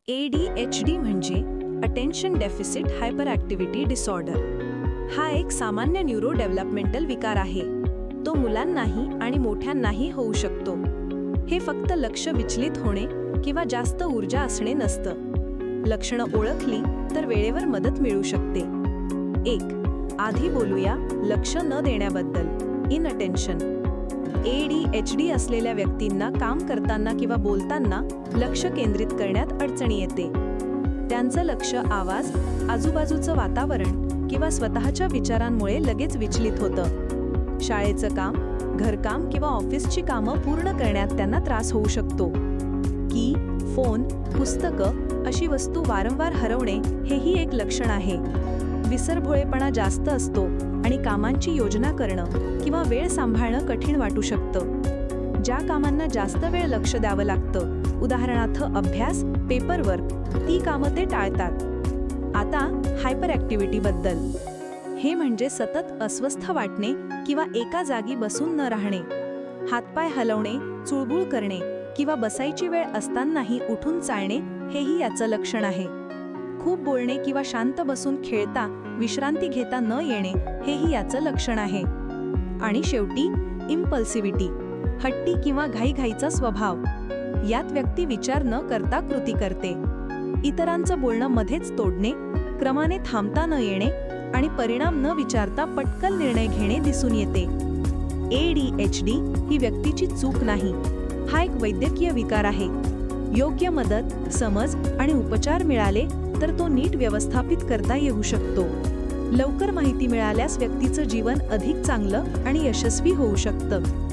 ADHD म्हणजे attention deficit hyper activity disorder. हा एक सामान्य न्यूरो डेव्हलपमेंटल विकार आहे. तो मुलांनाही आणि मोठ्यांनाही होऊ शकतो. हे फक्त लक्ष विचलित होणे किंवा जास्त ऊर्जा असणे नसतं. लक्षणं ओळखली तर वेळेवर मदत मिळू शकते. 1. आधी बोलूया लक्ष न देण्याबद्दल. इनअटेन्शन. ADHD असलेल्या व्यक्तींना काम करताना किंवा बोलताना लक्ष केंद्रित करण्यात अडचणी येते. त्यांचं लक्ष आवाज, आजूबाजूचं वातावरण किंवा स्वतःच्या विचारांमुळे लगेच विचलित होतं. शाळेचं काम, घरकाम किंवा ऑफिसची कामं पूर्ण करण्यात त्यांना त्रास होऊ शकतो. की, फोन, पुस्तकं अशी वस्तू वारंवार हरवणे हेही एक लक्षण आहे. विसरभोळेपणा जास्त असतो आणि कामांची योजना करणं किंवा वेळ सांभाळणं कठीण वाटू शकतं. ज्या कामांना जास्त वेळ लक्ष द्यावं लागतं, उदाहरणार्थ अभ्यास, पेपरवर्क, ती कामं ते टाळतात. आता हायपर ॲक्टिव्हिटीबद्दल. हे म्हणजे सतत अस्वस्थ वाटणे किंवा एका जागी बसून न राहणे. हातपाय हलवणे, चुळबुळ करणे किंवा बसायची वेळ असतानाही उठून चालणे हेही याचं लक्षण आहे. खूप बोलणे किंवा शांत बसून खेळता, विश्रांती घेता न येणे हेही याचं लक्षण आहे. आणि शेवटी इम्पल्सिव्हिटी, हट्टी किंवा घाईघाईचा स्वभाव. यात व्यक्ती विचार न करता कृती करते. इतरांचं बोलणं मध्येच तोडणे, क्रमाने थांबता न येणे आणि परिणाम न विचारता पटकन निर्णय घेणे दिसून येते. ADHD ही व्यक्तीची चूक नाही, हा एक वैद्यकीय विकार आहे. योग्य मदत, समज आणि उपचार मिळाले तर तो नीट व्यवस्थापित करता येऊ शकतो. लवकर माहिती मिळाल्यास व्यक्तीचं जीवन अधिक चांगलं आणि यशस्वी होऊ शकतं.